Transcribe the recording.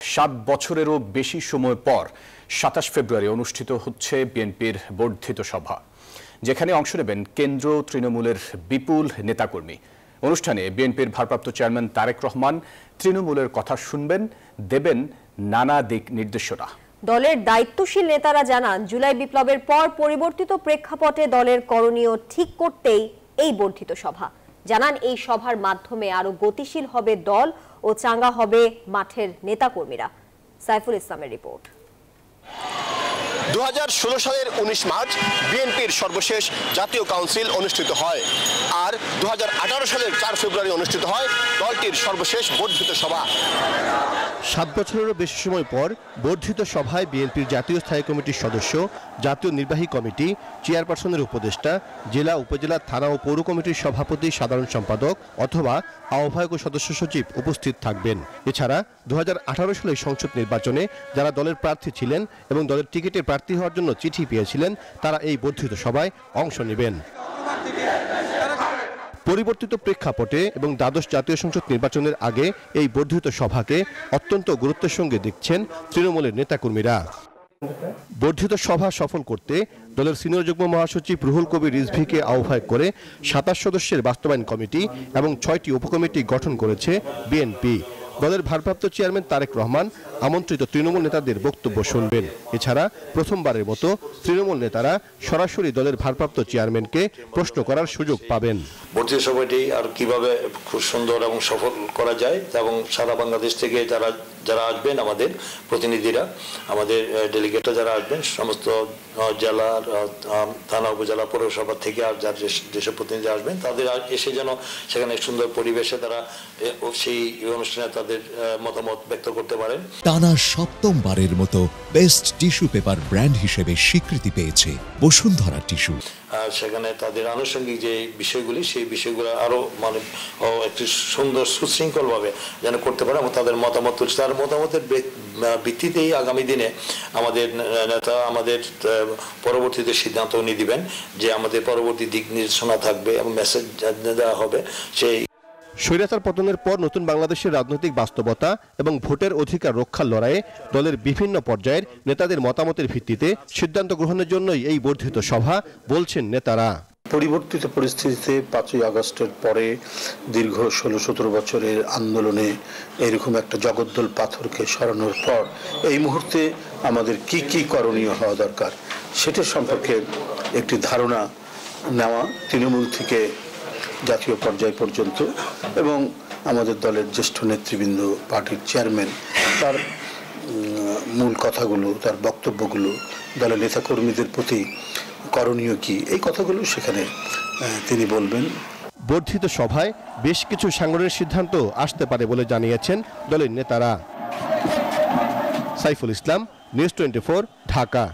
7 বছরেরও বেশি সময় পর 27 ফেব্রুয়ারি অনুষ্ঠিত হচ্ছে বিএনপির বর্ধিত সভা, যেখানে অংশ নেবেন কেন্দ্র তৃণমূলের বিপুল নেতাকর্মী। অনুষ্ঠানে বিএনপির ভারপ্রাপ্ত চেয়ারম্যান তারেক রহমান তৃণমূলের কথা শুনবেন, দেবেন নানা দিক নির্দেশনা। দলের দায়িত্বশীল নেতারা জানান, জুলাই বিপ্লবের পর পরিবর্তিত প্রেক্ষাপটে দলের করণীয় ঠিক করতেই এই বর্ধিত সভা। জানান, এই সভার মাধ্যমে আরো গতিশীল হবে দল ও চাঙ্গা হবে মাঠের নেতাকর্মীরা। সাইফুল ইসলামের রিপোর্ট। 2016 সালের 19 মার্চ বিএনপির সর্বশেষ জাতীয় কাউন্সিল অনুষ্ঠিত হয়, আর 2018 সালের 4 ফেব্রুয়ারি অনুষ্ঠিত হয় দলটির সর্বশেষ বর্ধিত সভা। 7 বছরেরও বেশি সময় পর বর্ধিত সভায় বিএনপির জাতীয় স্থায়ী কমিটির সদস্য, জাতীয় নির্বাহী কমিটি, চেয়ারপারসনের উপদেষ্টা, জেলা, উপজেলা, থানা ও পৌর কমিটির সভাপতি, সাধারণ সম্পাদক অথবা আহ্বায়ক ও সদস্য সচিব উপস্থিত থাকবেন। এছাড়া 2018 সালের সংসদ নির্বাচনে যারা দলের প্রার্থী ছিলেন এবং দলের টিকিটের প্রার্থী হওয়ার জন্য চিঠি পেয়েছিলেন, তারা এই বর্ধিত সভায় অংশ নেবেন। পরিবর্তিত প্রেক্ষাপটে এবং দ্বাদশ জাতীয় সংসদ নির্বাচনের আগে এই বর্ধিত সভাকে অত্যন্ত গুরুত্বের সঙ্গে দেখছেন তৃণমূলের নেতাকর্মীরা। বর্ধিত সভা সফল করতে দলের সিনিয়র যুগ্ম মহাসচিব রুহুল কবির রিজভীকে আহ্বায়ক করে 27 সদস্যের বাস্তবায়ন কমিটি এবং 6টি উপকমিটি গঠন করেছে বিএনপি। দলের ভারপ্রাপ্ত চেয়ারম্যান তারেক রহমান আমন্ত্রিত তৃণমূল নেতাদের বক্তব্য শুনবেন। এছাড়া প্রথমবারের মতো তৃণমূল নেতারা সরাসরি দলের ভারপ্রাপ্ত চেয়ারম্যানকে প্রশ্ন করার সুযোগ পাবেন। বর্ধিত সভাটি আর কিভাবে খুব সুন্দর এবং সফল করা যায়, এবং সারা বাংলাদেশ থেকে যারা আসবেন, আমাদের প্রতিনিধিরা, আমাদের ডেলিগেটরা যারা আসবেন, সমস্ত জেলা, থানা, উপজেলা, পৌরসভা থেকে আর যার যেসব প্রতিনিধি আসবেন, তাদের এসে যেন সেখানে সুন্দর পরিবেশে তারা সেই অনুষ্ঠানে তাদের মতামত ব্যক্ত করতে পারেন। টানা 7ম মতো বেস্ট টিস্যু পেপার ব্র্যান্ড হিসেবে স্বীকৃতি পেয়েছে বসুন্ধরা টিস্যু। সেখানে তাদের আনুষঙ্গিক যে বিষয়গুলি, সেই বিষয়গুলো আরো একটু সুন্দর সুশৃঙ্খল ভাবে যেন করতে পারে এবং তাদের মতামত তুলছে। তার মতামতের ভিত্তিতেই আগামী দিনে আমাদের নেতা আমাদের পরবর্তীতে সিদ্ধান্ত নিয়ে দিবেন যে আমাদের পরবর্তী দিক নির্দেশনা থাকবে এবং মেসেজ দেওয়া হবে। সেই স্বৈরাচার পতনের পর নতুন বাংলাদেশের রাজনৈতিক বাস্তবতা এবং ভোটের অধিকার রক্ষার লড়াইয়ে দলের বিভিন্ন পর্যায়ের নেতাদের মতামতের ভিত্তিতে সিদ্ধান্ত গ্রহণের জন্যই এই বর্ধিত সভা, বলছেন নেতারা। পরিবর্তিত পরিস্থিতিতে 5ই আগস্টের পরে দীর্ঘ 16-17 বছরের আন্দোলনে এরকম একটা জগদ্দল পাথরকে সরানোর পর এই মুহূর্তে আমাদের কি কি করণীয় হওয়া দরকার সেটা সম্পর্কে একটি ধারণা নেওয়া, তৃণমূল থেকে জাতীয় পর্যায় পর্যন্ত, এবং আমাদের দলের জ্যেষ্ঠ নেতৃবৃন্দ, পার্টির চেয়ারম্যান, তার মূল কথাগুলো, তার বক্তব্যগুলো, দলের নেতাকর্মীদের প্রতি করণীয় কি, এই কথাগুলো সেখানে তিনি বলবেন। বর্ধিত সভায় বেশ কিছু সাংগঠনিক সিদ্ধান্ত আসতে পারে বলে জানিয়েছেন দলের নেতারা। সাইফুল ইসলাম, নিউজ 24, ঢাকা।